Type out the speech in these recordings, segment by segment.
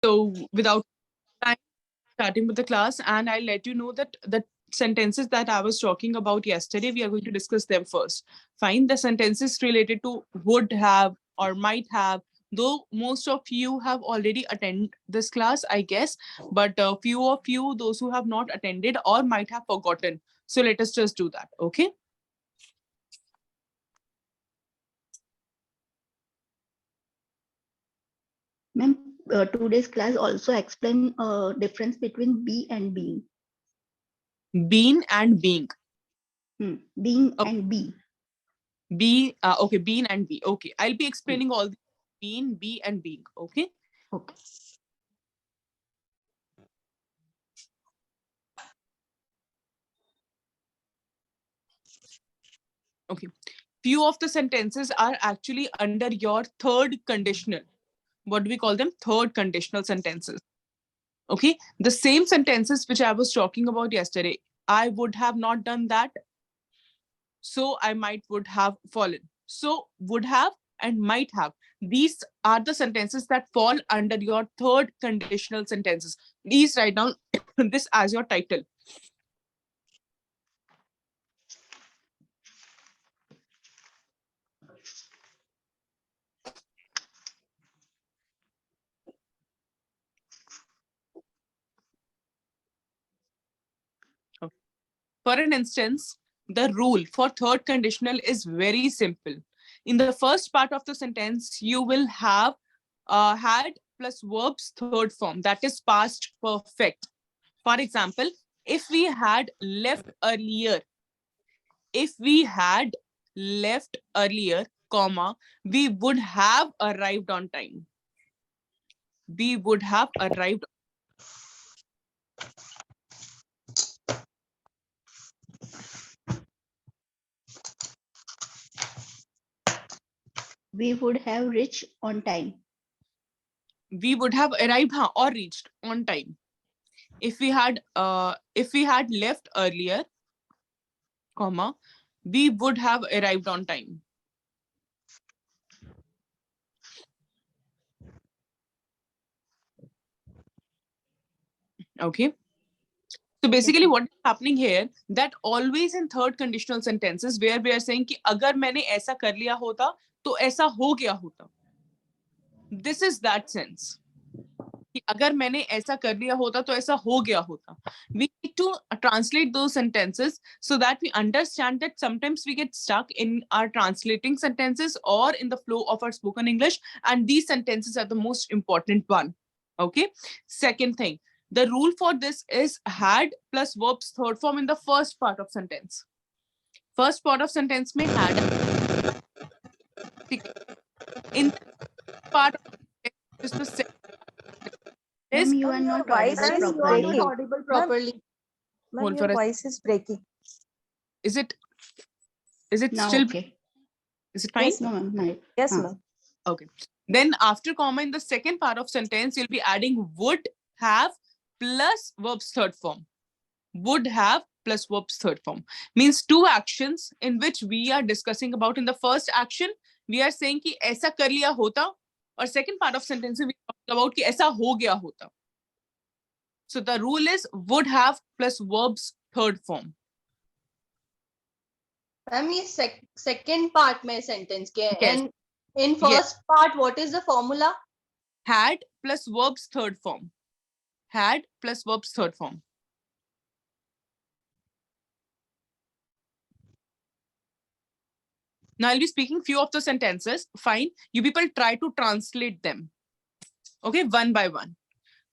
So without time, starting with the class, and I'll let you know that the sentences that I was talking about yesterday, we are going to discuss them first. Fine. The sentences related to would have or might have, though most of you have already attended this class, I guess, but a few of you, those who have not attended or might have forgotten. So let us just do that. Okay. Ma'am, today's class also explain difference between be and being. Been and being. Being Okay. and be. Okay, been and be. Okay. I'll be explaining all the been, be, and being. Okay. Okay. Okay. Few of the sentences are actually under your third conditional. What do we call them? Third conditional sentences. Okay. The same sentences which I was talking about yesterday. I would have not done that, so I might would have fallen. So would have and might have. These are the sentences that fall under your third conditional sentences. Please write down this as your title. For an instance, the rule for third conditional is very simple. In the first part of the sentence, you will have had plus verbs third form, that is past perfect. For example, if we had left earlier, if we had left earlier, comma, we would have arrived on time. We would have arrived. We would have reached on time. We would have arrived or reached on time. If we had left earlier, comma, we would have arrived on time. Okay. So basically what is happening here, that always in third conditional sentences where we are saying कि अगर मैंने ऐसा कर लिया होता तो ऐसा हो गया होता. This is that sense. कि अगर मैंने ऐसा कर लिया होता तो ऐसा हो गया होता. We need to translate those sentences so that we understand that sometimes we get stuck in our translating sentences or in the flow of our spoken English, and these sentences are the most important one. Okay. Second thing, the rule for this is had plus verbs third form in the first part of sentence. First part of sentence may had. In the part of is the second. Ma'am, you are not audible properly. Audible properly. Ma'am, your voice is breaking. Is it Now, still okay. Is it fine? Yes, no, ma'am. Yes, ma'am. Okay. Then after comma in the second part of sentence, you'll be adding would have plus verbs third form. Would have plus verbs third form. Means two actions in which we are discussing about. In the first action, we are saying कि ऐसा कर लिया होता, or second part of sentence we are talking about कि ऐसा हो गया होता. So the rule is would have plus verbs third form. Ma'am, ये second part में sentence के Yes. and in first part, what is the formula? Had plus verbs third form. Had plus verbs third form. Now I'll be speaking few of the sentences. Fine. You people try to translate them. Okay, one by one.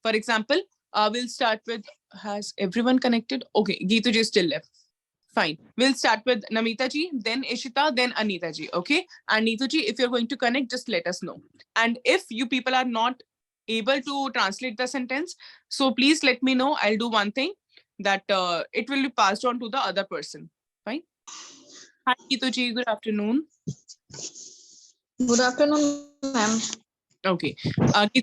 For example, we'll start with, has everyone connected? Okay, Geetu ji is still left. Fine. We'll start with Namita ji, then Ishita, then Anita ji. Okay. And Neetu ji, if you're going to connect, just let us know. And if you people are not able to translate the sentence, so please let me know. I'll do one thing, that it will be passed on to the other person. Fine. Hi, Neetu ji. Good afternoon. Good afternoon, ma'am. Okay.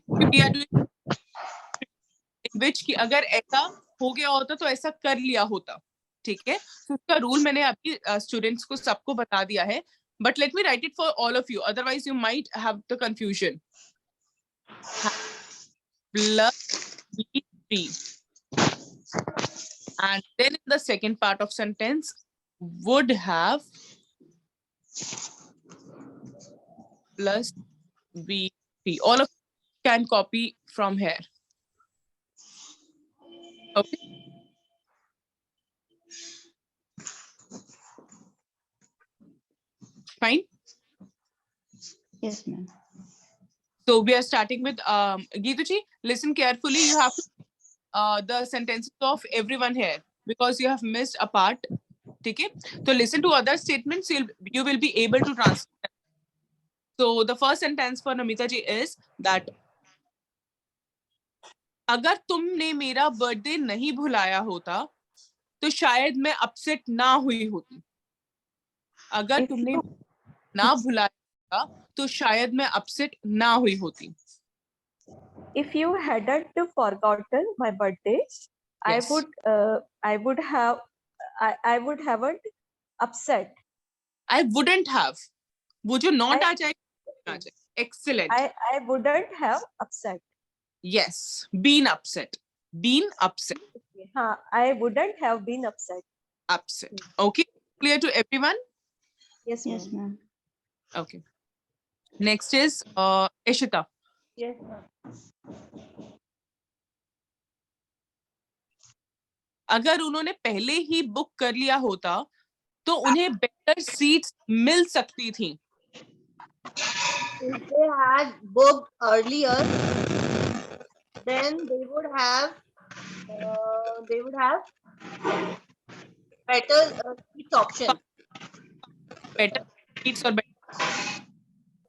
We are doing in which कि अगर ऐसा हो गया होता तो ऐसा कर लिया होता. ठीक है. So उसका रूल मैंने अभी स्टूडेंट्स को सबको बता दिया है. But let me write it for all of you. Otherwise, you might have the confusion. plus B3. And then in the second part of sentence, would have plus B3. All of you can copy from here. Okay. Fine. Yes, ma'am. So we are starting with Geetuji. Listen carefully. You have to the sentences of everyone here because you have missed a part. Okay. So listen to other statements. You will be able to translate. So the first sentence for Namita ji is that अगर तुमने मेरा birthday नहीं भुलाया होता तो शायद मैं upset ना हुई होती. अगर तुमने ना भुलाया होता तो शायद मैं अपसेट ना हुई होती. If you hadn't forgotten my birthday, Yes. I would haven't upset. I wouldn't have. वो जो not I- आ जाए. Excellent. I wouldn't have upset. Yes. Been upset. Been upset. I wouldn't have been upset. Upset. Okay. Clear to everyone? Yes, Yes, ma'am. ma'am. Okay. Next is Ishita. Yes, ma'am. अगर उन्होंने पहले ही book कर लिया होता तो उन्हें better seats मिल सकती थी. If they had booked earlier, then they would have better seats options, Better seats or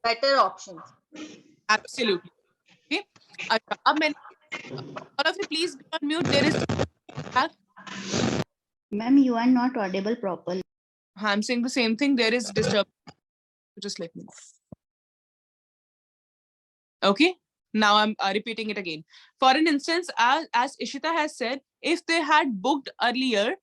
better options. absolutely. Okay. अच्छा, अब मैंने all of you please be on mute. There is Ma'am, you are not audible properly. I'm saying the same thing. There is disturbance. Just let me know. Okay. Now I'm repeating it again. For an instance, as Ishita has said, if they had booked earlier,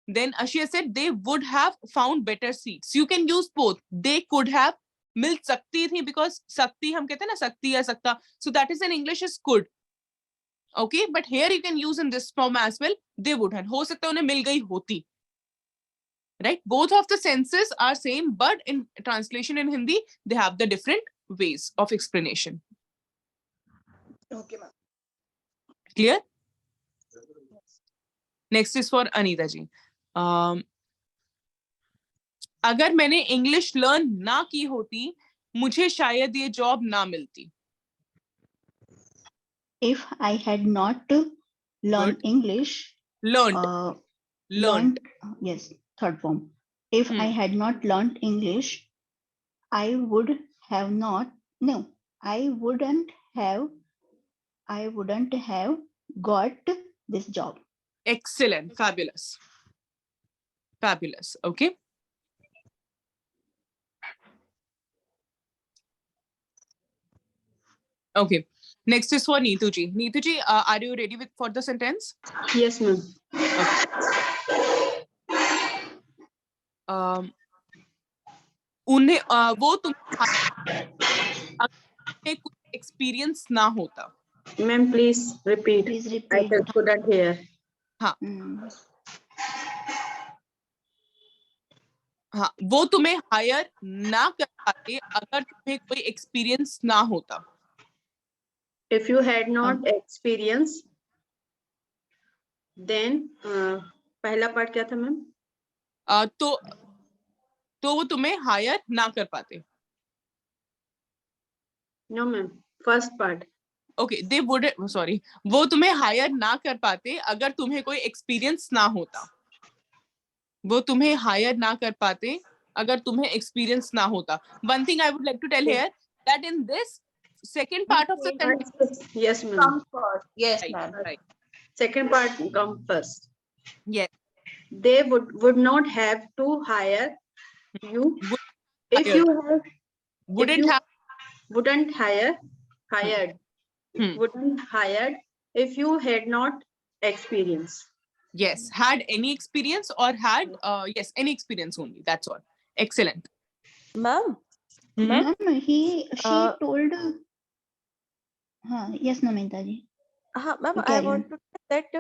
then she has said they would have found better seats. You can use both. They could have. मिल सकती थी because सकती हम कहते हैं ना सकती या सकता. So that is in English is could. Okay, but here you can use in this form as well. They would have. हो सकता है उन्हें मिल गई होती. Right? Both of the senses are same, but in translation in Hindi, they have the different ways of explanation. Okay, ma'am. Clear? Next is for Anita ji. अगर मैंने English learn ना की होती मुझे शायद ये जॉब ना मिलती. If I had not learned Good. English, Learned. yes, third form. If I had not learned English, I wouldn't have got this job. Excellent. Fabulous. Fabulous. Okay. Okay. Next is for Neetu ji. Neetu ji, are you ready for the sentence? Yes, ma'am. उन्हें वो तुम्हें कुछ experience ना होता. Ma'am, please repeat. Please I repeat. couldn't hear. हाँ. हाँ, वो तुम्हें हायर ना कर पाते अगर तुम्हें कोई एक्सपीरियंस ना होता. If you had not experience, then पहला part क्या था मैम? तो वो तुम्हें हायर ना कर पाते. No ma'am. First part. Okay, they would. Sorry, वो तुम्हें हायर ना कर पाते अगर तुम्हें कोई एक्सपीरियंस ना होता. वो तुम्हें हायर ना कर पाते अगर तुम्हें एक्सपीरियंस ना होता. One thing I would like to tell here that in this second part of the sentence, Yes ma'am. Come first. Yes, right, ma'am. right. Second part come first. Yes. They would not have to hire you Would if hired. you have Wouldn't you have. wouldn't hired Hmm. wouldn't hired if you had not experience. Yes, had any experience or had yes, any experience only. That's all. Excellent. Ma'am, Ma'am, she Uh, told. Yes, Namita ji. हाँ ma'am, I Carry on. Want to that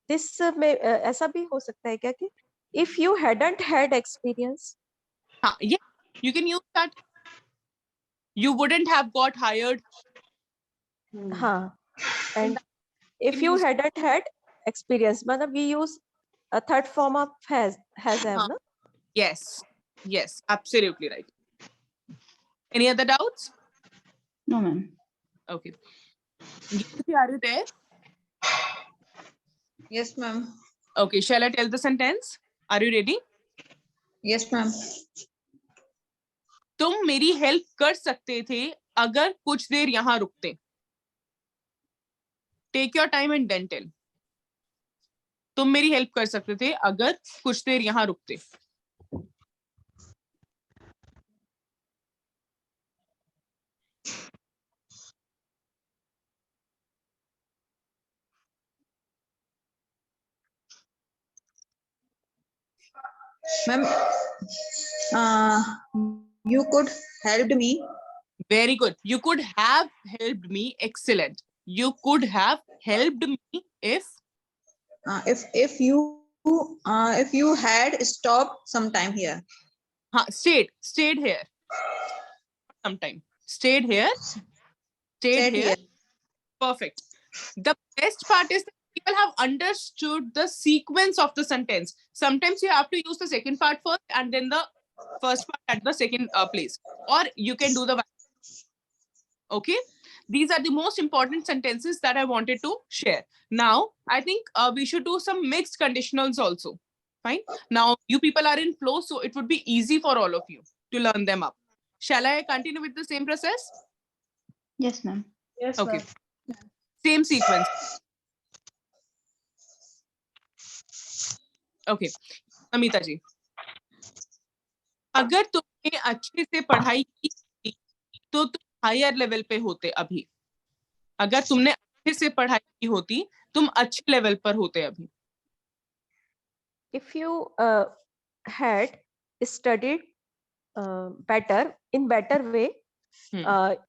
this में ऐसा भी हो सकता है क्या कि if you hadn't had experience, हाँ, yeah, you can use that. You wouldn't have got hired. हाँ, and You if can you use, hadn't had experience, मतलब we use a third form of has have हाँ. ना. Yes, yes, absolutely right. Any other doubts? No, ma'am. Okay. Geeti, are you there? Yes, ma'am. Okay, shall I tell the sentence? Are you ready? Yes, ma'am. तुम मेरी help कर सकते थे अगर कुछ देर यहाँ रुकते. Take your time and then tell. तुम मेरी हेल्प कर सकते थे अगर कुछ देर यहाँ रुकते. Ma'am, you could helped me. Very good. You could have helped me. Excellent. You could have helped me if If you had stopped sometime here. stayed here sometime. Stayed here. Stayed here. Perfect. The best part is that people have understood the sequence of the sentence. Sometimes you have to use the second part first and then the first part at the second place. Or you can do the okay. These are the most important sentences that I wanted to share. Now, I think we should do some mixed conditionals also. Fine. Now, you people are in flow, so it would be easy for all of you to learn them up. Shall I continue with the same process? Yes, ma'am. Yes, Okay. ma'am. Same sequence. Okay. Amita जी, अगर तुमने अच्छे से पढ़ाई की थी, तो तुम higher level पे होते अभी. अगर तुमने अच्छे से पढ़ाई की होती, तुम अच्छे लेवल पर होते अभी. If you had studied better in better way,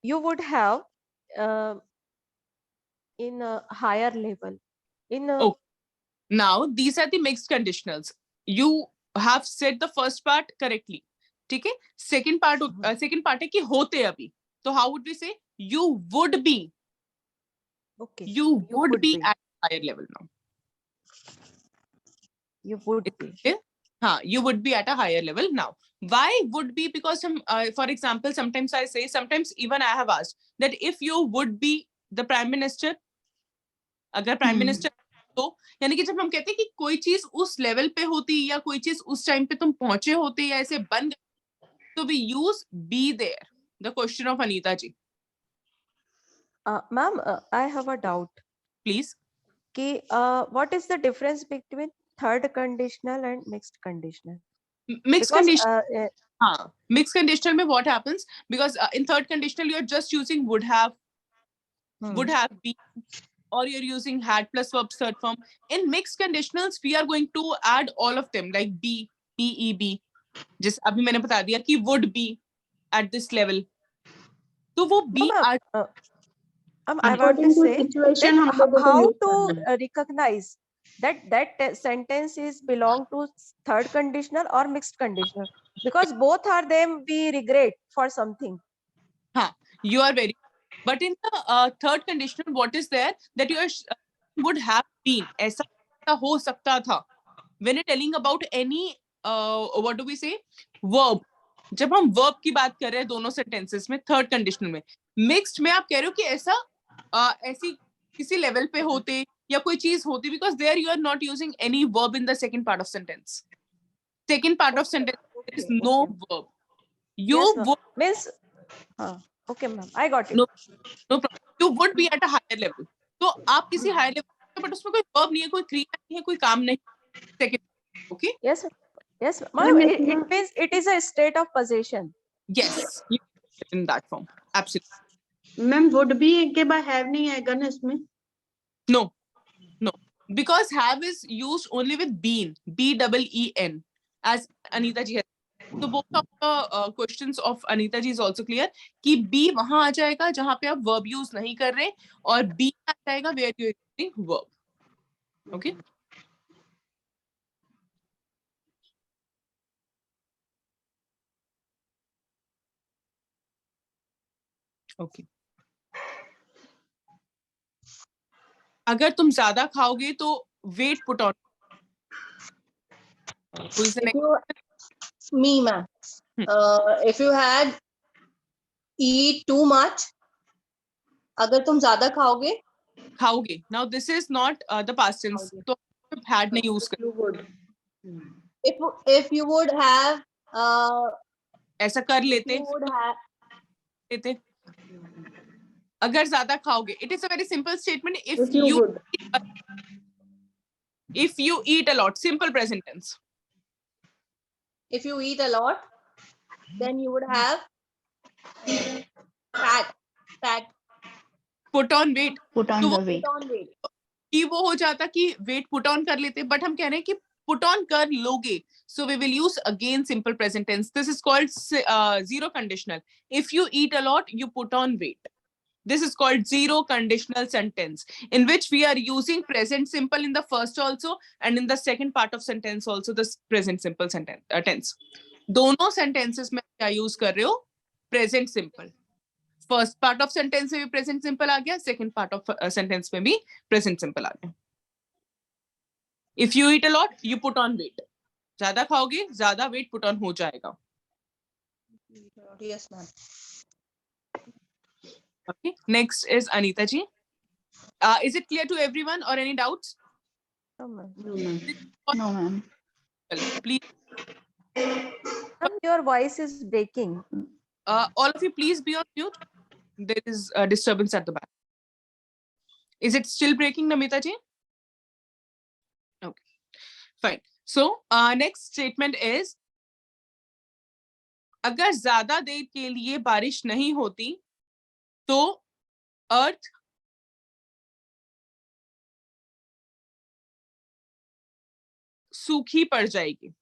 you would have in a higher level. In a, Okay. Now, these are the mixed conditionals. You have said the first part correctly. ठीक है. Second part है कि होते अभी. So how would we say? You would be. okay. You would be at a higher level now. You would be. You would be at a higher level now. Why would be? Because for example, sometimes I say, sometimes even I have asked that if you would be the prime minister, अगर prime minister तो यानी कि जब हम कहते हैं कि कोई चीज उस लेवल पे होती या कोई चीज उस टाइम पे तुम पहुंचे होते या ऐसे बन गए, तो we use be there. The question of Anita ji. Ma'am, I have a doubt. Please. कि what is the difference between third conditional and mixed conditional? Mixed Because conditional. Mixed conditional में what happens? Because in third conditional you're just using would have been, or you're using had plus verbs third form. In mixed conditionals we are going to add all of them like be, be. जिस अभी मैंने बता दिया कि would be at this level. तो वो be I want to say situation हम that लोगों को how use to करना है. recognize that sentence is belong to third conditional or mixed conditional, because both are them we regret for something. You are very, but in the third conditional what is there that you would have been, ऐसा हो सकता था. When you're telling about any what do we say, verb, जब हम verb की बात कर रहे हैं दोनों sentences में third conditional में, mixed में आप कह रहे हो कि ऐसा ऐसी किसी level पे होते या कोई चीज होती, because there you are not using any verb in the second part of sentence. Second part of sentence there is no verb. You Yes, ma'am. would Means okay ma'am, I got it. no problem. You would be at a higher level. तो आप किसी higher level but उसमें कोई verb नहीं है, कोई क्रिया नहीं है, कोई काम नहीं. Second, okay? Yes, ma'am, it means it is a state of possession. Yes, in that form. Absolutely. Ma'am would be के बाद have नहीं आएगा ना इसमें? No. Because have is used only with been, B-double-E-N, as Anita ji has. So both of the questions of Anita ji is also clear कि B वहां आ जाएगा जहां पे आप verb use नहीं कर रहे और B आ जाएगा where you are using verb. Okay. Okay. अगर तुम ज्यादा खाओगे तो weight put on. Who is the If next? you, me, ma'am. If you had eat too much, अगर तुम ज्यादा खाओगे, खाओगे. Now this is not the past tense. खाओगे. तो had नहीं use कर. You would. if you would have, ऐसा कर you लेते would have, लेते. अगर ज्यादा खाओगे. It is a very simple statement. If you would. If you eat a lot. Simple present tense. if you eat a lot, then you would have fat, Put on weight. Put on तो the वो weight. put on weight. कि वो हो जाता कि weight put on कर लेते but हम कह रहे हैं कि पुट ऑन कर लोगे so we will use again simple present tense this is called zero conditional if you eat a lot you put on weight this is called zero conditional sentence in which we are using present simple in the first also and in the second part of sentence also this present simple sentence tense दोनों sentences में क्या use कर रहे हो present simple first part of sentence में भी present simple आ गया सेकंड पार्ट ऑफ सेंटेंस में भी प्रेजेंट सिंपल आ गया if you eat a lot you put on weight ज्यादा खाओगे ज्यादा वेट पुट ऑन हो जाएगा Yes, ma'am. okay next is Anita ji is it clear to everyone or any doubts No, ma'am. No, ma'am. No, ma'am. please Ma'am, your voice is breaking. all of you please be on mute there is a disturbance at the back is it still breaking Namita ji okay fine so next statement is अगर ज्यादा देर के लिए बारिश नहीं होती तो अर्थ सूखी पड़ जाएगी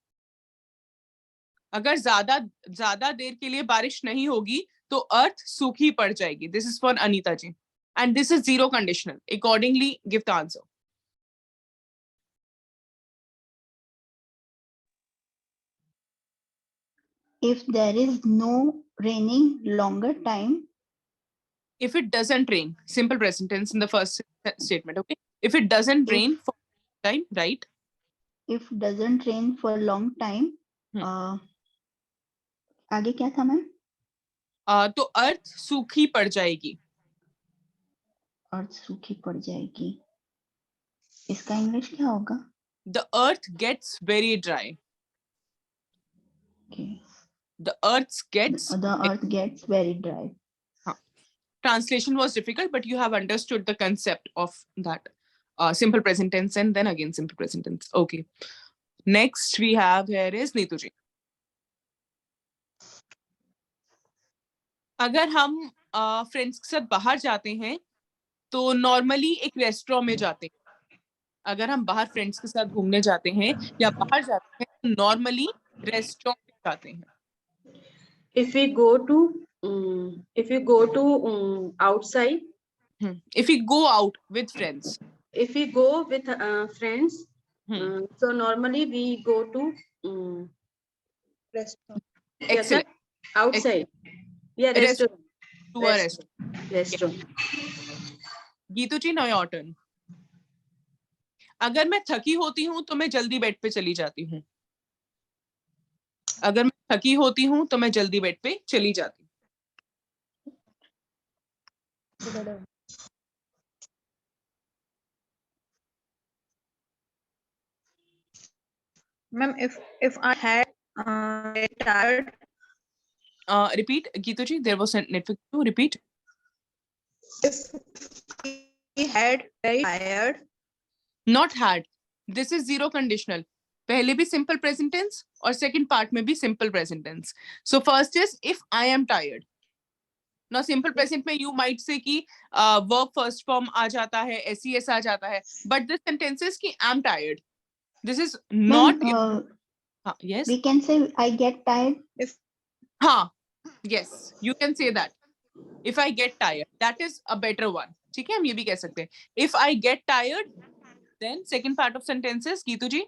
अगर ज्यादा देर के लिए बारिश नहीं होगी तो अर्थ सूखी पड़ जाएगी this is for Anita ji and this is zero conditional accordingly give the answer If there is no raining longer time, if it doesn't rain simple present tense in the first statement okay if it doesn't rain for time right if doesn't rain for a long time, आगे क्या था ma'am? तो अर्थ सूखी पड़ जाएगी अर्थ सूखी पड़ जाएगी इसका इंग्लिश क्या होगा? the earth gets very dry Okay. the earth gets very dry. Translation was difficult but you have understood the concept of that simple present tense and then again simple present tense okay next we have here is Neetu ji अगर हम friends के साथ बाहर जाते हैं तो normally एक restaurant में जाते हैं अगर हम बाहर फ्रेंड्स के साथ घूमने जाते हैं या बाहर जाते हैं तो नॉर्मली रेस्टोरेंट में जाते हैं If we go to outside, if we go out with friends if we go with friends, so normally we go to Restaurant. excellent outside. Yeah, Restaurant. restaurant. to a restaurant Restaurant. Geetu ji now your turn अगर मैं थकी होती हूँ तो मैं जल्दी bed पे चली जाती हूँ अगर मैं थकी होती हूँ तो मैं जल्दी बेड पे चली जाती हूँ Ma'am, if I had tired, repeat Geetu ji there was a network to repeat if we had very tired, not had this is zero conditional पहले भी simple present tense और second part में भी simple present tense so first is if I am tired now simple present में you might say कि verb first form आ जाता है ses आ जाता है but this sentence is कि I'm tired this is not Yes. We can say I get tired. Yes, you can say that. If I get tired, that is a better one. ठीक है, हम ये भी कह सकते हैं. If I get tired, then second part of sentences, Geetu ji.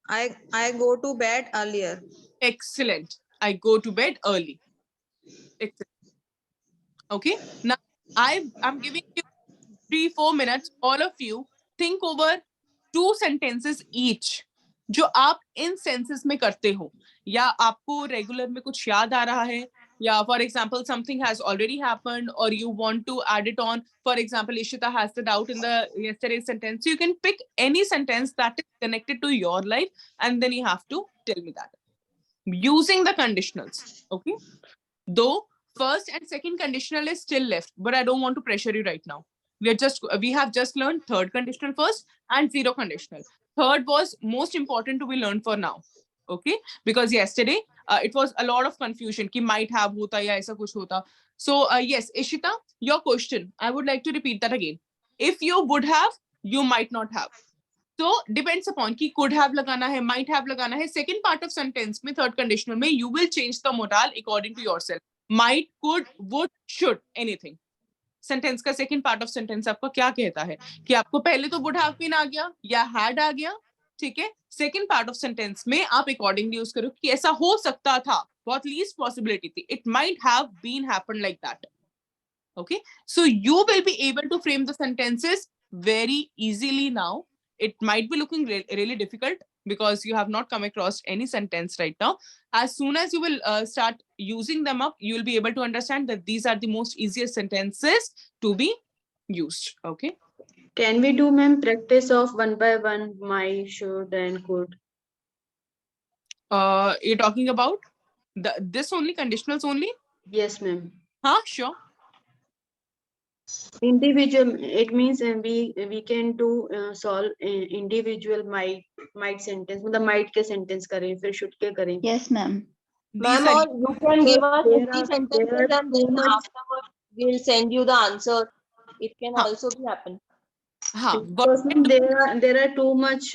I go to bed earlier. Excellent. I go to bed early. Excellent. Okay. Now I'm giving you 3-4 minutes. All of you think over 2 sentences each. जो आप इन senses में करते हो, या आपको regular में कुछ याद आ रहा है, या for example something has already happened और you want to add it on. For example Ishita has the doubt in the yesterday sentence. You can pick any sentence that is connected to your life and then you have to tell me that using the conditionals. Okay, though first and second conditional is still left, but I don't want to pressure you right now. We have just learned third conditional first and zero conditional. Third was most important to be learned for now. Okay, because yesterday it was a lot of confusion ki might have hota ya aisa kuch hota. So yes, Ishita, your question, I would like to repeat that again. If you would have, you might not have. So depends upon ki could have lagana hai, might have lagana hai. Second part of sentence mein, third conditional mein, you will change the modal according to yourself. Might, could, would, should, anything. Sentence का second part of sentence आपका क्या कहता है कि आपको पहले तो would have been आ गया या हैड आ गया. ठीक है, सेकंड पार्ट ऑफ सेंटेंस में आप अकॉर्डिंगली यूज करो कि ऐसा हो सकता था, बहुत लीस्ट पॉसिबिलिटी थी, it might have been happened like that. Okay, so you will be able to frame the sentences very easily now. It might be looking really difficult because you have not come across any sentence right now. As soon as you will start using them up, you will be able to understand that these are the most easiest sentences to be used. Okay, Can we do, ma'am, practice of one by one, my, should, and could? you're talking about this only, conditionals only? Yes, ma'am. Sure. Individual, it means we can do solve individual might sentence. मतलब might के sentence करें, फिर should के करें. Yes, ma'am. These Ma'am, are or you can give us There 50 are sentences and too then much. afterwards we'll send you the answer. It can Huh. also be happen. Because there are too much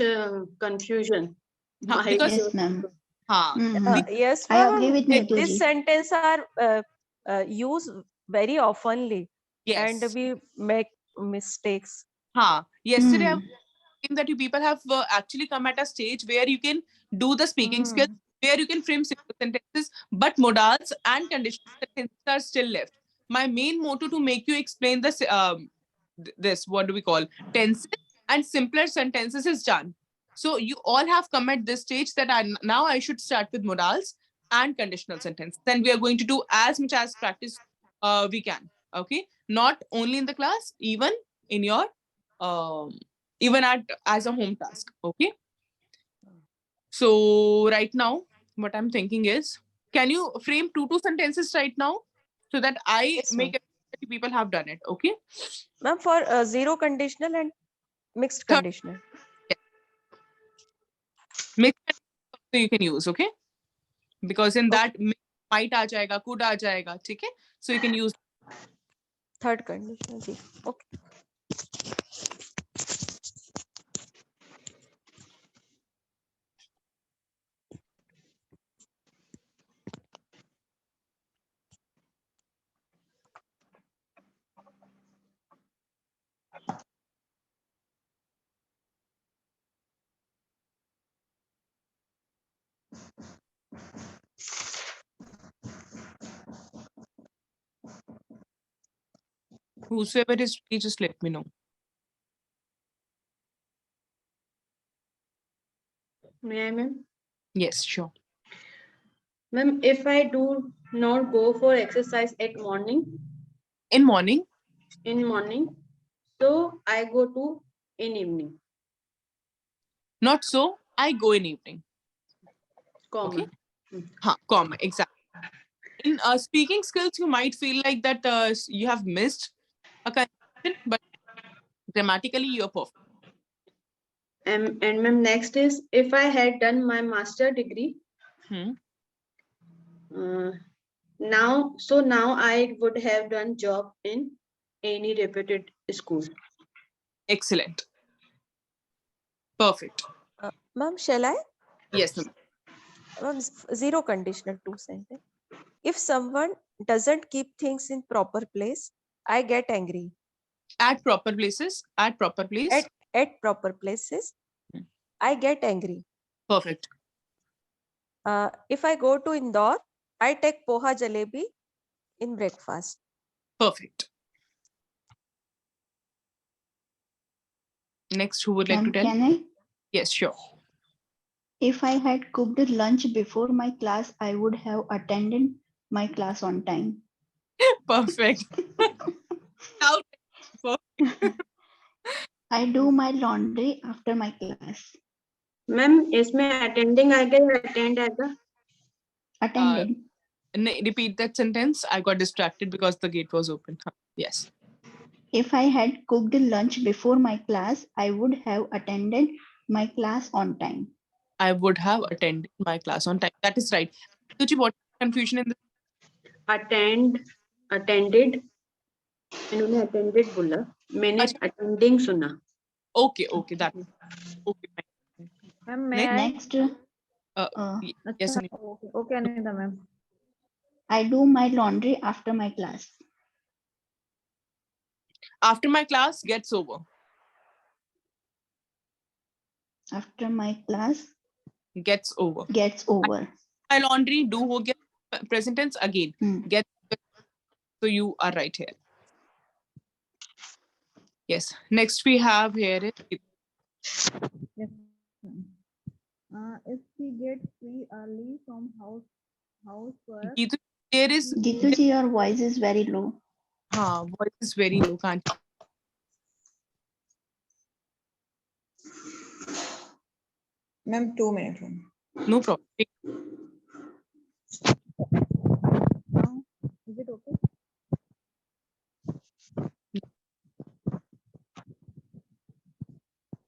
confusion. Might, because Yes, ma'am. Yes, I ma'am. agree with Neetu This ji. sentence are used very oftenly, and yes. we make mistakes. Yesterday I Hmm. that you people have actually come at a stage where you can do the speaking skills, where you can frame simple sentences, but modals and conditional sentences are still left. My main motto to make you explain this, this, what do we call, tenses and simpler sentences is done. So you all have come at this stage that now I should start with modals and conditional sentence. Then we are going to do as much as practice we can. Okay, not only in the class, even in your even as a home task. Okay, so right now what I'm thinking is, can you frame two sentences right now so that I Yes, make ma'am. it that people have done it? Okay, Ma'am, for zero conditional and mixed Third, conditional. mix so you can use. Okay, because in Okay. that might aa jayega, could aa jayega. ठीक है, so you can use. Third conditional. जी. Okay. Whosoever is free, just let me know. May I, ma'am? Yes, sure. Ma'am, if I do not go for exercise at morning, In morning, so I go to in evening. not so, I go in evening. Comma. Okay. Comma, exactly. In speaking skills, you might feel like that you have missed a conjunction, but grammatically you're perfect. And ma'am, next is if I had done my master degree, now I would have done job in any reputed school. Excellent. Perfect. Ma'am, shall I? Yes, Namita. Ma'am, zero conditional two sentence. If someone doesn't keep things in proper place, I get angry. At proper places. At proper place. At proper places, I get angry. Perfect. If I go to Indore, I take poha jalebi in breakfast. Perfect. Next, who would like to Ma'am, tell? can I? Yes, sure. If I had cooked lunch before my class, I would have attended my class on time. Perfect. Out. Perfect. I do my laundry after my class. Ma'am इसमें attending आएगा या attend आएगा? Attended. Repeat that sentence. I got distracted because the gate was open. Yes. If I had cooked lunch before my class, I would have attended my class on time. I would have attended my class on time. That is right. Suchi, what confusion in this? Attended. इन्होंने attended बोला, मैंने अच्छा. attending सुना. Okay, that. Okay, fine. Ma'am, may I? Next, Yes, अच्छा, Anita. okay, Anita ma'am. I do my laundry after my class. After my class gets over. After my class Gets over. gets over. My laundry do ho gaya. Present tense again. Get. So you are right here. Yes. Next we have here is Yes. If she gets free early from housework. Geetu. There is. Gituji, your voice is very low. Voice is very low. Can't. Ma'am, 2 minutes. No problem. Now, is it okay?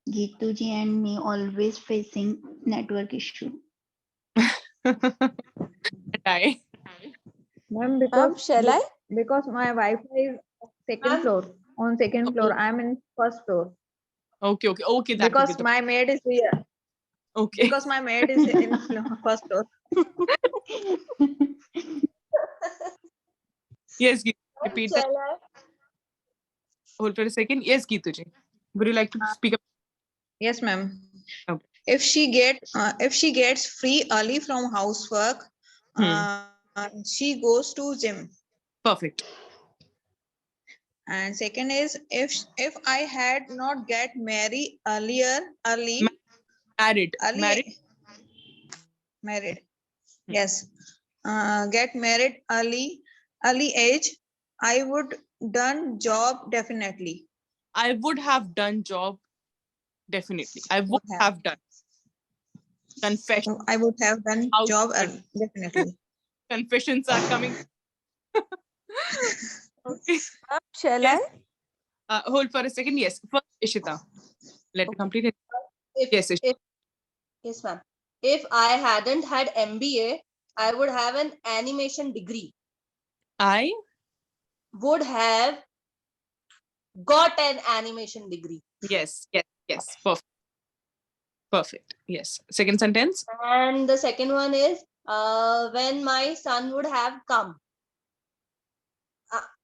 Gituji and me always facing network issue. Die. Ma'am, because shall I? because my Wi-Fi is second Ma'am. floor. On second floor, I'm in first floor. Okay. That will Because be the. my maid is here. Okay. Because my maid is in first floor. Yes, Geetu. Repeat that. Shall I? Hold for a second. Yes, Geetuji. Would you like to speak up? Yes, ma'am. Okay. If she gets free early from housework, she goes to gym. Perfect. And second is if I had not get married early. Married. Yes. Get married early age, I would done job definitely. I would have done job definitely. I would have done. Confession. I would have done job definitely. Confessions are coming. Okay. Shall Yes. I? Hold for a second. Yes. First, Ishita. Let me complete it. Yes, Ishita. Yes, ma'am. If I hadn't had MBA, I would have an animation degree. I Would have got an animation degree. Yes. Perfect. Yes. Second sentence. And the second one is when my son would have come.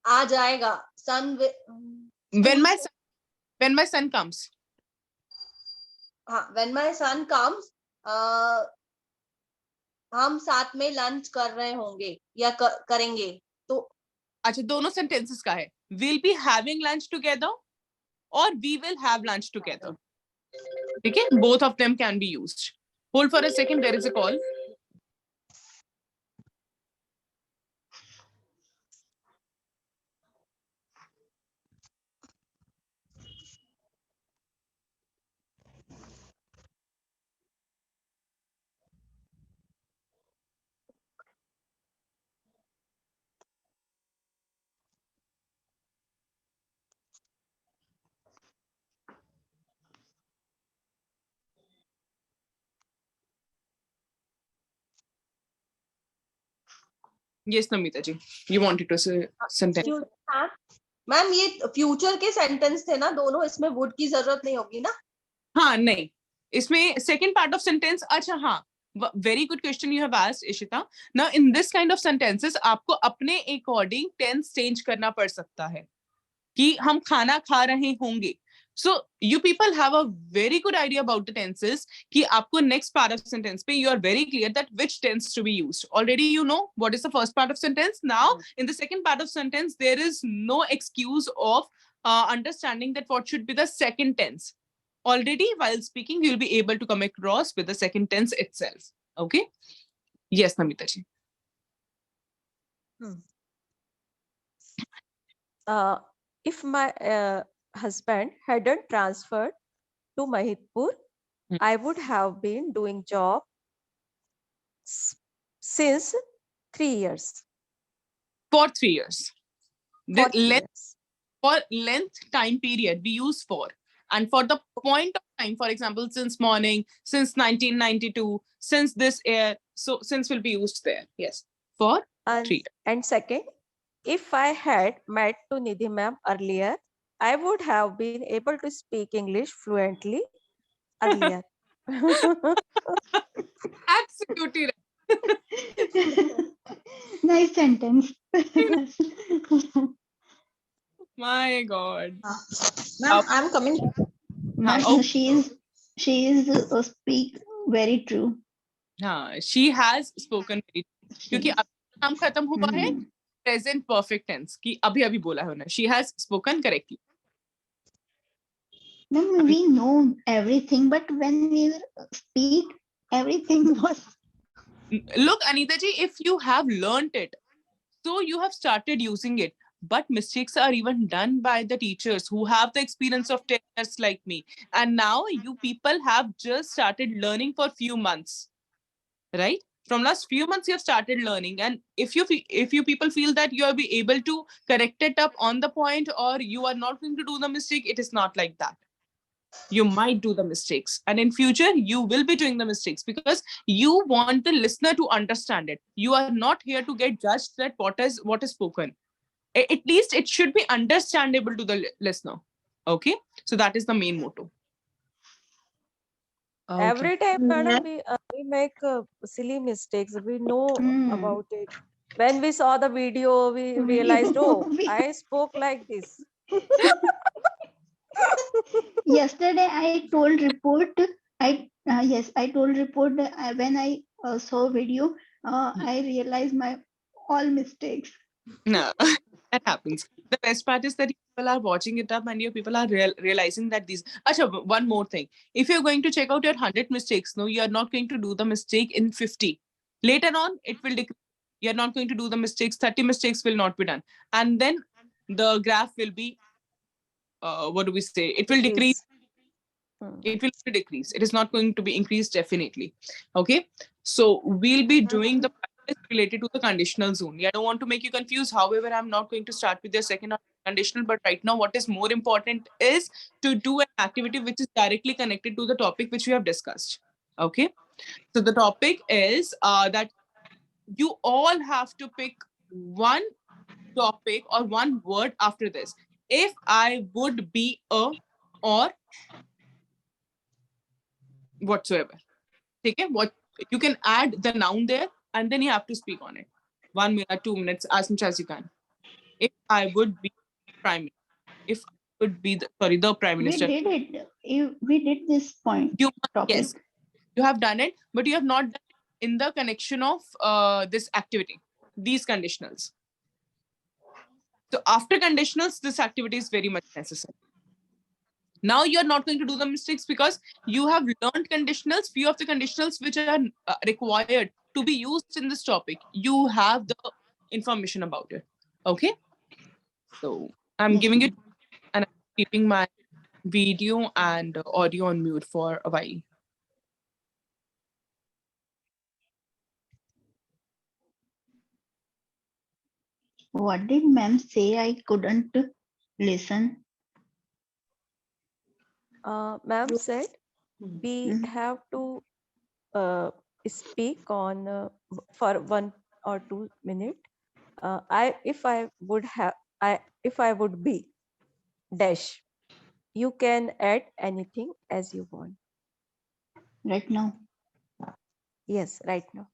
आ जाएगा. Son When my son comes. when my son comes, हम साथ में lunch कर रहे होंगे या करेंगे. तो अच्छा, दोनों sentences का है. We'll be having lunch together or we will have lunch together. Okay, both of them can be used. Hold for a second. There is a call. Yes, Namita ji. You wanted to say sentence. Ma'am ये future के sentence थे ना दोनों, इसमें would की जरूरत नहीं होगी ना. हाँ नहीं. इसमें second part of sentence, अच्छा हाँ, very good question you have asked, Ishita. Now in this kind of sentences आपको अपने according tense change करना पड़ सकता है कि हम खाना खा रहे होंगे. So you people have a very good idea about the tenses कि आपको next part of sentence पे you are very clear that which tense to be used. Already you know what is the first part of sentence. Now in the second part of sentence there is no excuse of understanding that what should be the second tense. Already while speaking you will be able to come across with the second tense itself. Okay? Yes, Namita ji. If my husband hadn't transferred to Mahidpur, I would have been doing job since 3 years. For 3 years. For The 3 years. for length time period we use for, and for the point of time, for example, since morning, since 1992, since this year, so since will be used there. Yes, for 3 years. And second, if I had met to Nidhi ma'am earlier, I would have been able to speak English fluently earlier. Absolutely right. Nice sentence. My God. Ma'am, I'm coming. Ma'am, Oh. she is speak very true. हाँ, she has spoken very true. क्योंकि अब काम खत्म हुआ है, present perfect tense कि अभी अभी बोला है उन्होंने. She has spoken correctly. Ma'am, we know everything, but when we speak, everything was. Look, Anita ji, if you have learnt it, so you have started using it. But mistakes are even done by the teachers who have the experience of 10 years like me. And now you people have just started learning for few months, right? From last few months you have started learning, and if you people feel that you will be able to correct it up on the point, or you are not going to do the mistake, it is not like that. You might do the mistakes, and in future you will be doing the mistakes because you want the listener to understand it. You are not here to get judged that what is spoken. At least it should be understandable to the listener. Okay, so that is the main motto. Okay. Every time, madam, we make silly mistakes. We know about it. When we saw the video, we realized, oh, I spoke like this. Yesterday, I told report. I told report that when I saw video, I realized my all mistakes. No, that happens. The best part is that people are watching it up and your people are realizing that these. Achha, one more thing. If you're going to check out your 100 mistakes, no, you are not going to do the mistake in 50. Later on, it will decrease. You're not going to do the mistakes. 30 mistakes will not be done. And then the graph will be, what do we say? It will decrease. It will decrease. It is not going to be increased definitely. Okay. So we'll be doing the practice related to the conditional only. I don't want to make you confused. However, I'm not going to start with your second conditional, but right now what is more important is to do an activity which is directly connected to the topic which we have discussed. Okay. So the topic is that you all have to pick one topic or one word after this. If I would be a, or whatsoever. Okay, what you can add the noun there and then you have to speak on it. 1 minute, 2 minutes, as much as you can. If I would be prime minister, if I would be the prime minister. We did it. We did this point. Yes, you have done it, but you have not done it in the connection of this activity, these conditionals. So after conditionals, this activity is very much necessary. Now you're not going to do the mistakes because you have learned conditionals. Few of the conditionals which are required to be used in this topic, you have the information about it. Okay, so I'm giving it and I'm keeping my video and audio on mute for a while. What did ma'am say? I couldn't listen. Ma'am said we have to speak on for 1 or 2 minutes. If I would be dash. You can add anything as you want. right now. Yes, right now.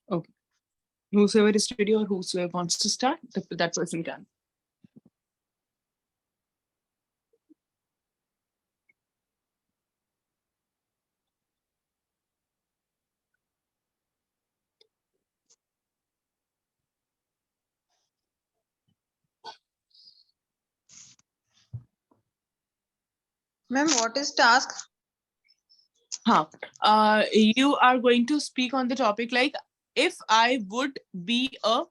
Okay. Whosoever is ready or whosoever wants to start, that person can. Ma'am, what is task? You are going to speak on the topic like if I would be a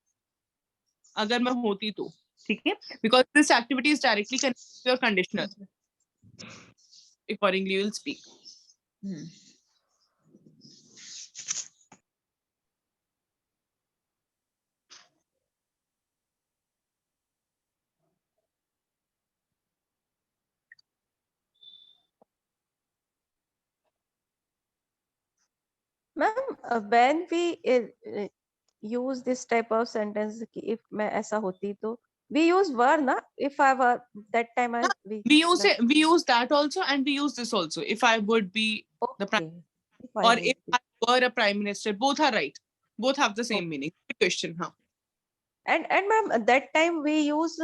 अगर मैं होती तो ठीक है because this activity is directly connected to your conditional. Accordingly, you will speak. Ma'am, when we use this type of sentence, कि if मैं ऐसा होती तो, we use were ना, if I were, that time I We use that also and we use this also. If I would be the prime okay. If I or would if be. I were a prime minister, both are right. Both have the same meaning. Good question, huh? And ma'am, that time we use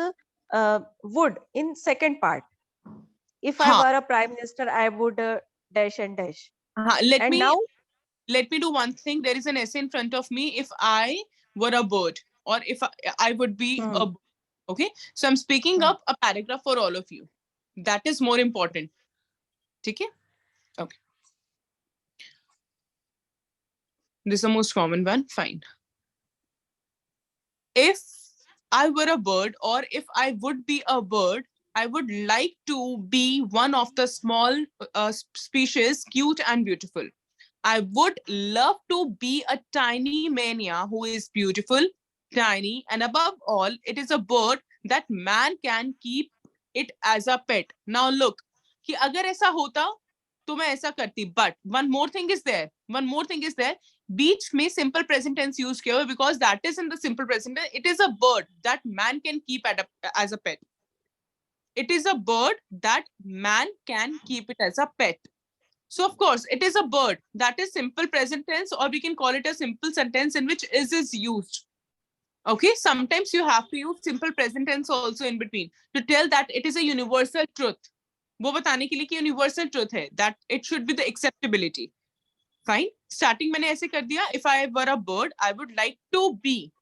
would in second part. If I Huh. were a prime minister, I would dash and dash. Let And me now, do one thing. There is an essay in front of me. If I were a bird, or if I would be a bird. Okay. So I'm speaking up a paragraph for all of you. That is more important. Okay. Okay. This is the most common one. Fine. If I were a bird, or if I would be a bird, I would like to be one of the small species, cute and beautiful. I would love to be a tiny mania who is beautiful, tiny, and above all, it is a bird that man can keep it as a pet. Now look, कि अगर ऐसा होता तो मैं ऐसा करती. But one more thing is there. बीच में simple present tense use किया हुआ because that is in the simple present tense. It is a bird that man can keep as a pet. It is a bird that man can keep it as a pet. So of course, it is a bird. That is simple present tense, or we can call it a simple sentence in which is used. Okay, sometimes you have to use simple present tense also in between to tell that it is a universal truth. वो बताने के लिए कि universal truth है that it should be the acceptability. Fine. Starting मैंने ऐसे कर दिया. If I were a bird, I would like to be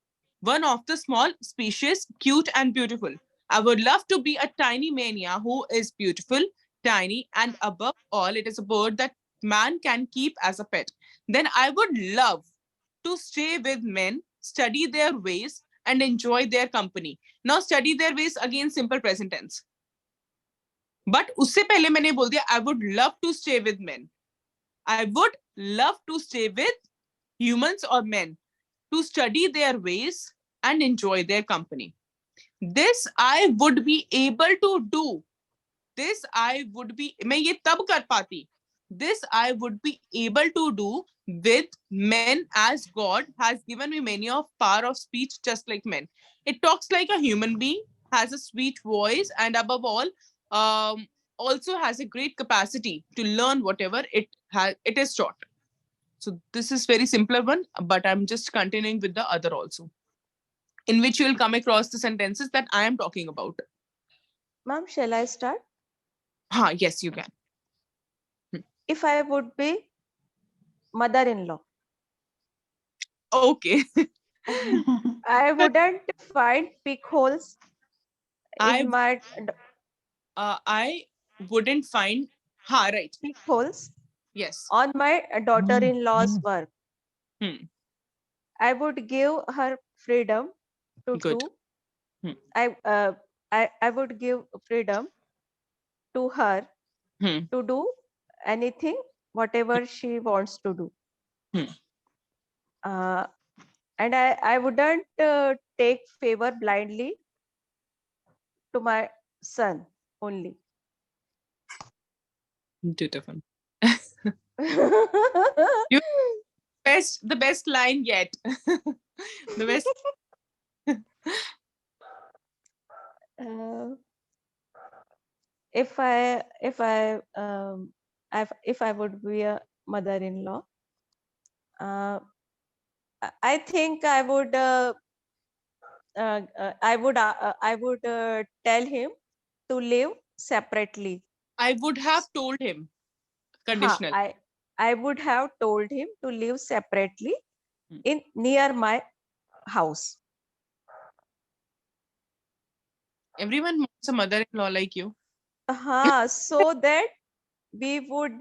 one of the small species, cute and beautiful. I would love to be a tiny mania who is beautiful, tiny, and above all, it is a bird that man can keep as a pet. Then I would love to stay with men, study their ways, and enjoy their company. Now, study their ways again, simple present tense. But उससे पहले मैंने बोल दिया I would love to stay with men. I would love to stay with humans or men to study their ways and enjoy their company. This I would be able to do. This I would be, मैं ये तब कर पाती. This I would be able to do with men as God has given me many of power of speech just like men. It talks like a human being, has a sweet voice, and above all, also has a great capacity to learn whatever it is taught. So this is very simpler one, but I'm just continuing with the other also, in which you will come across the sentences that I am talking about. ma'am, shall I start? Yes, you can. If I would be mother-in-law, Okay. I wouldn't find peak holes I in my I wouldn't find right. peak holes Yes. on my daughter-in-law's work. Hmm. I would give her freedom to Good. do. Hmm. I would give freedom to her Hmm. to do anything, whatever she wants to do. Hmm. Uh, and I wouldn't take favor blindly to my son only. Beautiful. You the best line yet. The best. uh, if I would be a mother-in-law, uh, I think I would tell him to live separately. I would have told him Ha, conditional. I would have told him to live separately Hmm. in near my house. Everyone wants a mother-in-law like you. So that we would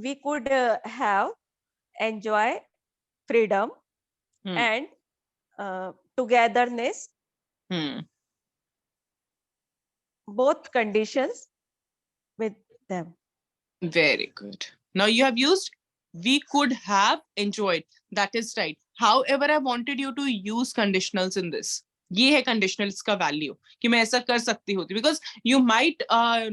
we could have enjoy freedom Hmm. and togetherness, Hmm. both conditions with them. Very good. Now you have used we could have enjoyed. That is right. However, I wanted you to use conditionals in this. ये है conditionals का value कि मैं ऐसा कर सकती होती because you might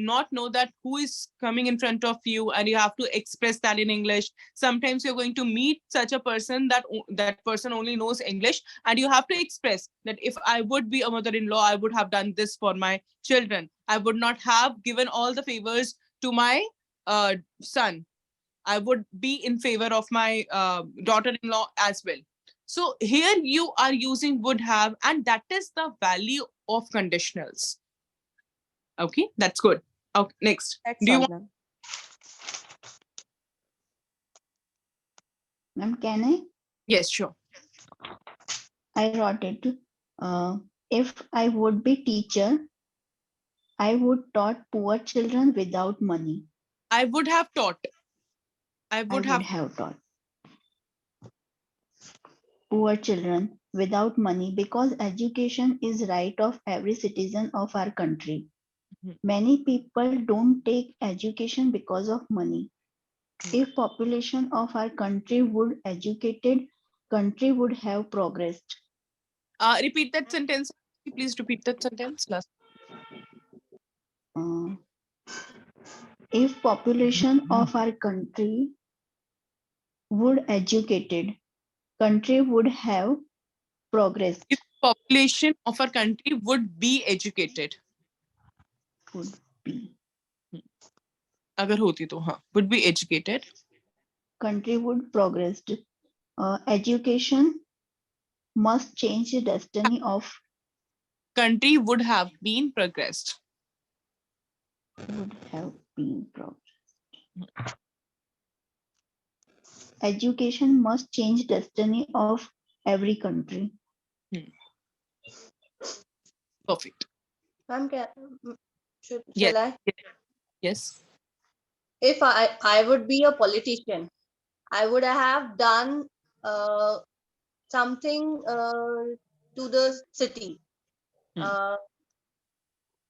not know that who is coming in front of you and you have to express that in English. Sometimes you're going to meet such a person that person only knows English and you have to express that if I would be a mother-in-law, I would have done this for my children. I would not have given all the favors to my son. I would be in favor of my daughter-in-law as well. So here you are using would have, and that is the value of conditionals. Okay, that's good. Okay, next. That's Do you all, want? ma'am. Ma'am, can I? Yes, sure. I wrote it. If I would be teacher, I would taught poor children without money. I would have taught. I I would would have. have taught poor children without money because education is right of every citizen of our country. Mhm. Many people don't take education because of money. If population of our country would educated, country would have progressed. Repeat that sentence. Please repeat that sentence. Last. Uh, if population of our country would educated, country would have If progressed. population of our country would be educated. Would be. अगर होती तो हाँ. Would be educated. Country would progressed. Education must change the destiny of Country would have been progressed. would have been progressed. Education must change destiny of every country. Perfect. Ma'am, Yes. shall I? Yes. If I would be a politician, I would have done something to the city. Hmm. Uh,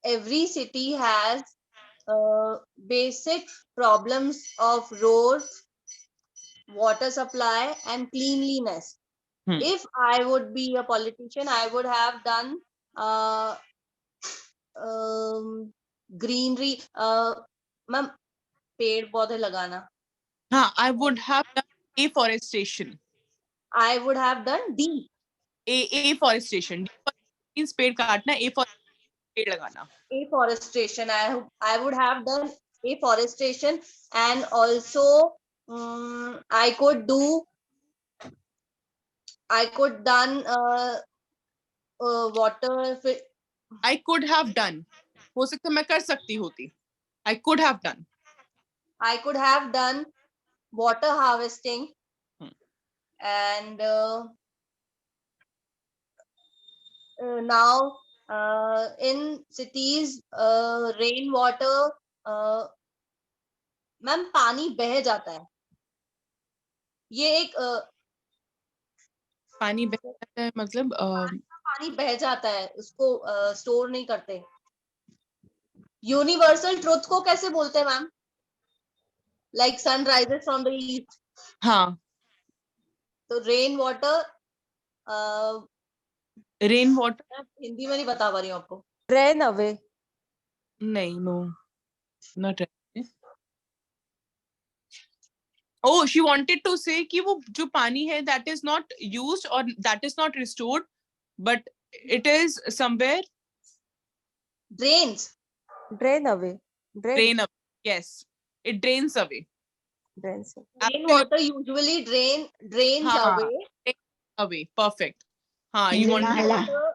every city has basic problems of roads, water supply, and cleanliness. Hmm. If I would be a politician, I would have done uh, greenery. Ma'am, पेड़ पौधे लगाना. हाँ, I would have done afforestation. I would have done D. Afforestation. Means पेड़ काटना, पेड़ लगाना. Afforestation. I would have done afforestation, and also I could done water. I could have done. हो सकता मैं कर सकती होती. I could have done. I could have done water harvesting, and now in cities rainwater, ma'am पानी बह जाता है. ये एक पानी बह जाता है मतलब पानी बह जाता है, उसको स्टोर नहीं करते। यूनिवर्सल ट्रुथ को कैसे बोलते हैं ma'am? Like sun rises from the east, हाँ, तो rain water, rain water Hindi में नहीं बता पा रही हूँ आपको। Rain away. नहीं, no, not rain. Oh, she wanted to say कि वो जो पानी है that is not used or that is not restored, but it is somewhere Drains. Drain away. drain away. Yes, it drains away. Drains. Rain Absolutely. water usually drains हाँ, away. drains away. Perfect. हाँ, you want नाला। Water,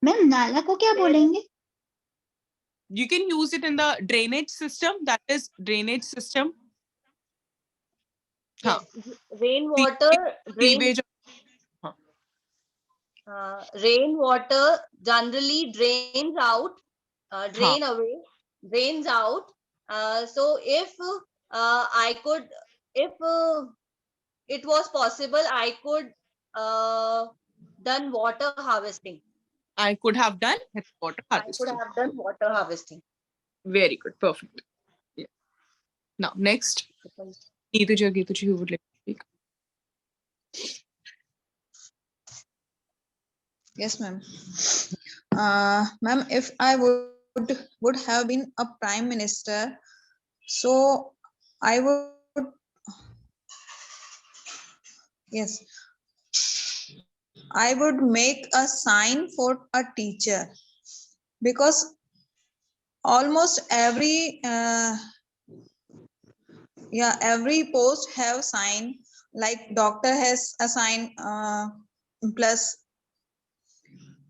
ma'am नाला को क्या बोलेंगे? you can use it in the drainage system. That is drainage system. हाँ, rainwater drains. sewage. हाँ, Rainwater generally drains out, हाँ, drains out. So if I could, if it was possible, I could done water harvesting. I could have done water I could harvesting. have done water harvesting. Very good. Perfect. Yeah. Now, next. Geetu, who would like to speak? Yes, ma'am. Ma'am, if I would have been a prime minister, so I would, yes, I would make a sign for a teacher, because almost every every post have sign, like doctor has a sign, plus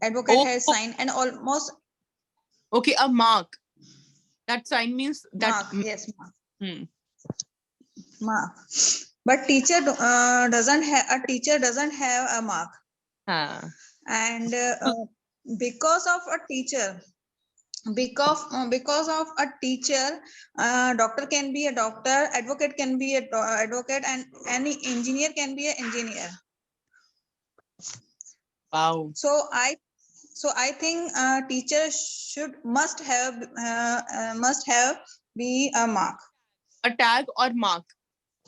advocate has sign, and almost Okay, a mark. That sign means that. mark. Yes, mark. Hmm. Mark. But teacher doesn't have a mark, and because of a teacher, because of a teacher, doctor can be a doctor, advocate can be a advocate, and any engineer can be an engineer. Wow. So I think teacher must have be a mark. A tag or mark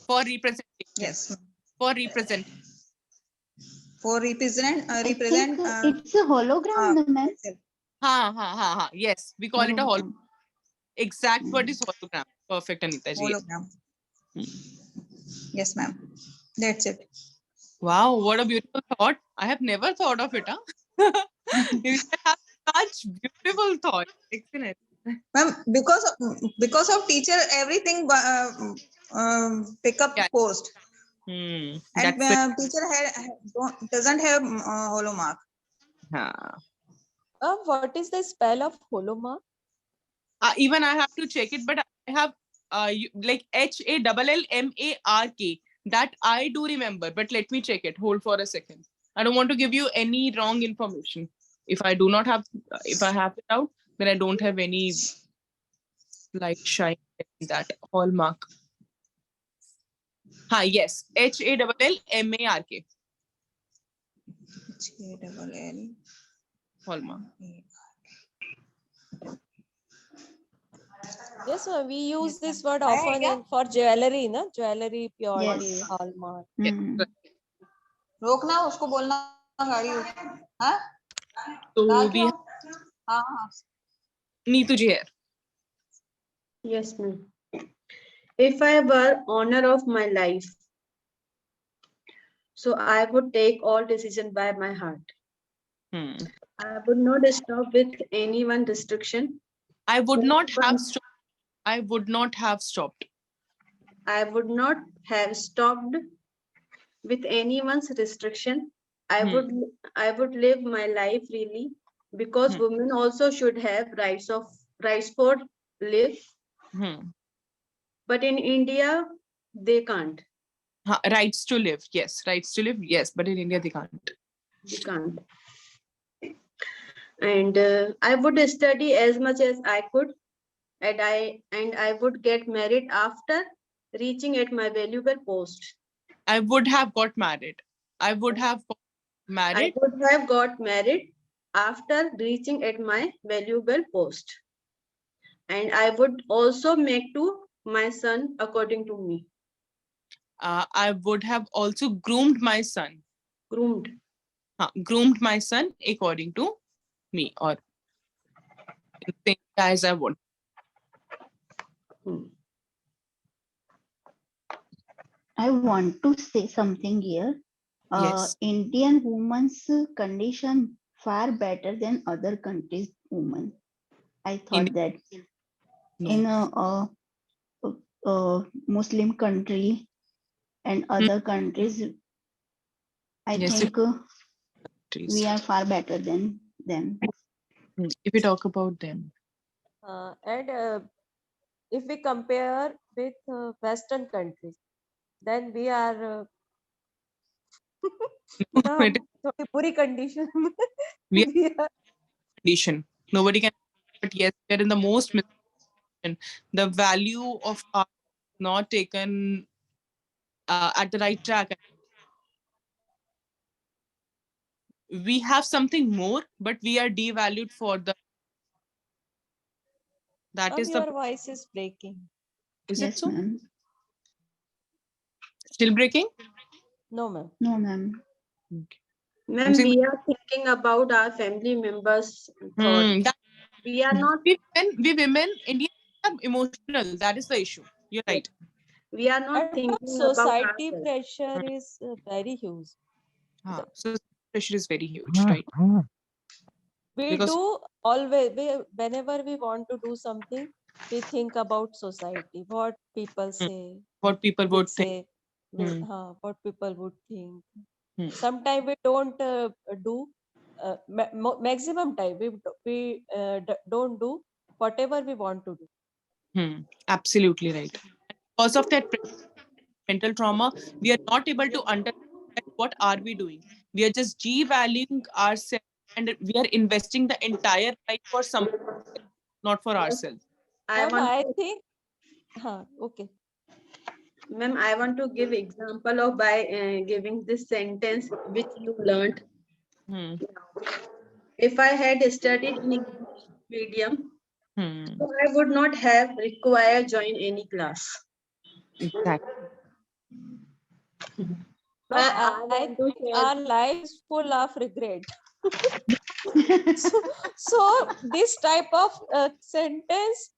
for representation. Yes. For represent. For represent. I think it's a hologram, ma'am. Ha. Yes, we call it a hologram. Exact word is hologram. Perfect, Anita ji. Hologram. Yes, ma'am. That's it. Wow, what a beautiful thought. I have never thought of it. Huh? You have such beautiful thought. Excellent. Ma'am, because of teacher, everything pick up post. And teacher doesn't have holomark. What is the spell of holomark? Even I have to check it, but I have like HALLMARK. That I do remember, but let me check it. Hold for a second. I don't want to give you any wrong information. If I have it out, then I don't have any like shine in that hallmark. Yes, HALLMARK. HALL. Hallmark. Yes, we use this word often for jewelry, na? Jewelry, purity, Yes. hallmark. रोकना उसको बोलना गाड़ी हाँ So we हाँ Neetu ji here. Yes, ma'am. If I were owner of my life, so I would take all decisions by my heart. I would not stop with any one restriction. I would not have stopped. I would not have stopped. I would not have stopped with anyone's restriction. I would live my life freely, because women also should have rights for live. But in India, they can't. Rights to live. Yes, rights to live. Yes, but in India they can't. They can't. And I would study as much as I could, and I would get married after reaching at my valuable post. I would have got married. I would have Married? would have got married after reaching at my valuable post. And I would also make to my son according to me. I would have also groomed my son. Groomed. Groomed my son according to me, or in the same way as I would. I want to say something here. Yes. Indian women's condition far better than other countries' women. I thought that No. in a Muslim country and other countries, I Yes, think countries. we are far better than them. If we talk about them. And if we compare with Western countries, then we are मतलब थोड़ी बुरी condition में We are we are. condition. Nobody can, but yes, we are in the most miscondition. The value of art is not taken at the right track. We have something more, but we are devalued for the. That is the. Your voice is breaking. Is Yes, it so? ma'am. Still breaking? No, ma'am. No, ma'am. Okay. Ma'am, we are thinking about our family members' thoughts. We are not. We women, Indians are emotional. That is the issue. You're right. We are not And thinking about society ourselves. pressure is very huge. So pressure is very huge, right? We Because do always, whenever we want to do something, we think about society, what people say, what people will would think. say, what people would think. Hmm. Sometimes we don't do, maximum time we don't do whatever we want to do. Absolutely right. Because of that mental trauma, we are not able to understand what are we doing. We are just devaluing ourselves, and we are investing the entire life for someone, not for ourselves. I think, okay. Ma'am, I want to give example of by giving this sentence which you learned. If I had studied in English medium, so I would not have required join any class. Exactly. But I think our life is full of regret. so this type of sentence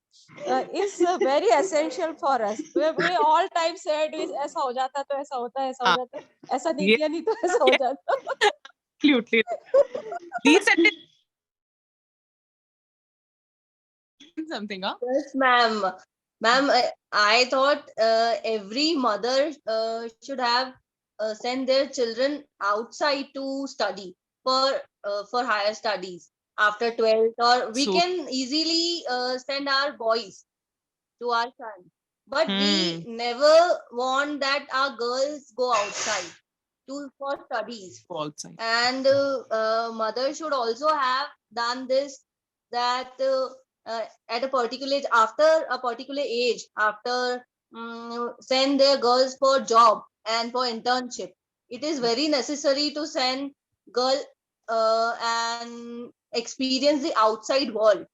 is very essential for us. We all time said ऐसा हो जाता तो ऐसा होता, ऐसा हो जाता, ऐसा नहीं किया नहीं तो ऐसा हो जाता. Absolutely. These sentences. Something, huh? Yes, ma'am. Ma'am, I thought every mother should have send their children outside to study for higher studies after 12th, or we can easily send our boys to our son. But we never want that our girls go outside for studies. Outside. And mother should also have done this, that at a particular age, after a particular age, after send their girls for job and for internship. It is very necessary to send girl and experience the outside world.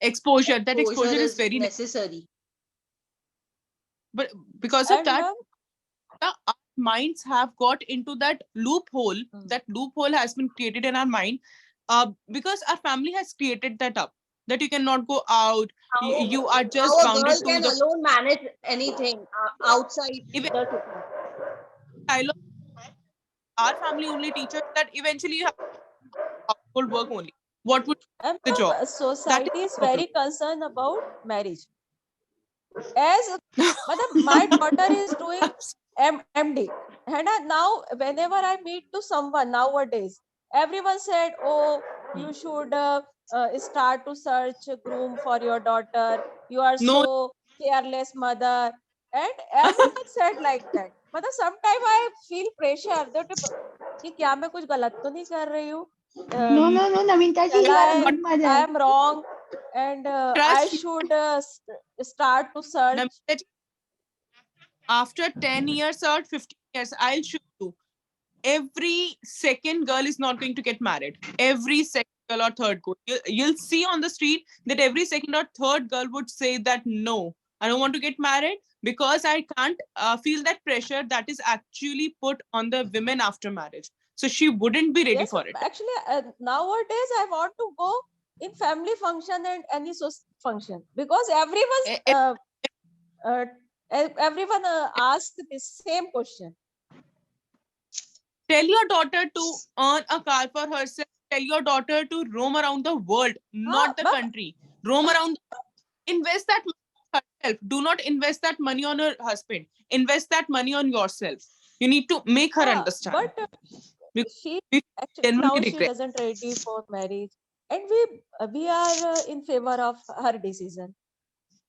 Exposure. That exposure is very necessary. But because of that, our minds have got into that loophole. That loophole has been created in our mind because our family has created that up. That you cannot go out. You are just bounded to can the. alone manage anything outside the city. Our family only teaches that eventually you have household work only. What would the job? Society is very concerned about marriage. As my daughter is doing MD, and now whenever I meet to someone nowadays, everyone said, "Oh, you should start to search a groom for your daughter. You are so careless mother," and everyone said like that. But sometimes I feel pressure that कि क्या मैं कुछ गलत तो नहीं कर रही हूँ? No, Naminta ji, you are a good mother. I am wrong, and I should start to search. After 10 years or 15 years, I'll show you. every second girl is not going to get married. Every second girl or third girl. You'll see on the street that every second or third girl would say that no, I don't want to get married because I can't feel that pressure that is actually put on the women after marriage. So she wouldn't be ready Yes, for it. actually, nowadays I want to go in family function and any function because E- e- everyone asks the same question. Tell your daughter to earn a car for herself. Tell your daughter to roam around the world, not the Ma'am, country. Roam around. Invest that money on herself. Do not invest that money on her husband. Invest that money on yourself. You need to make her understand. but Because she we actually now genuinely she regret. doesn't ready for marriage, and we are in favor of her decision.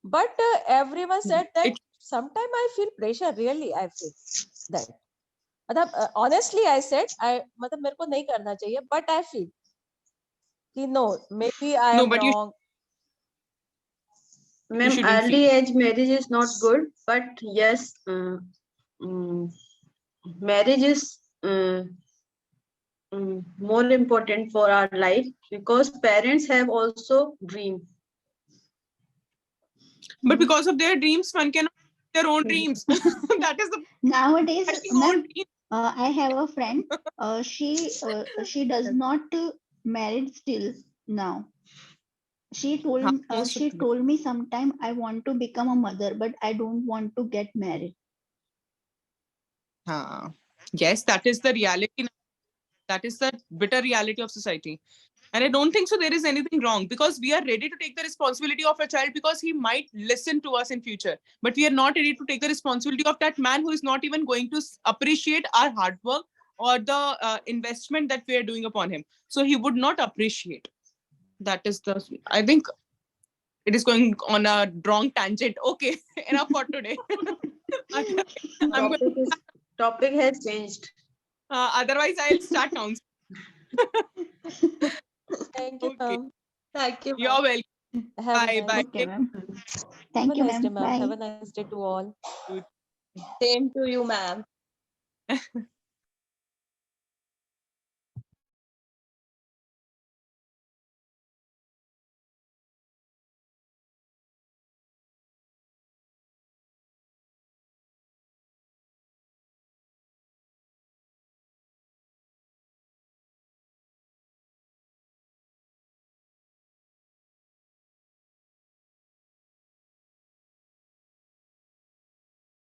But everyone said that It, sometime I feel pressure. Really, I feel that. मतलब honestly I said I मतलब मेरे को नहीं करना चाहिए, but I feel कि no, maybe I no, am but wrong. you Ma'am, shouldn't early feel. age marriage is not good, but yes, marriage is more important for our life because parents have also dream. But because of their dreams, one cannot their own dreams. That is the Nowadays, having own ma'am, dreams. I have a friend. She does not married still now. Most of She the told me sometime I want to become a mother, but I don't want to get married. yes, that is the reality. That is the bitter reality of society. And I don't think so there is anything wrong because we are ready to take the responsibility of a child because he might listen to us in future. But we are not ready to take the responsibility of that man who is not even going to appreciate our hard work or the investment that we are doing upon him. So he would not appreciate. That is the, I think it is going on a wrong tangent. Okay, enough for today. I'm going, Topic has changed. otherwise I'll start counseling. Thank you, Okay, ma'am. Thank you, you're ma'am. welcome. Have a Bye nice bye. Okay, ma'am. have a Thank you, nice day, ma'am. ma'am. Have Bye. a nice day to all. Same to you, ma'am.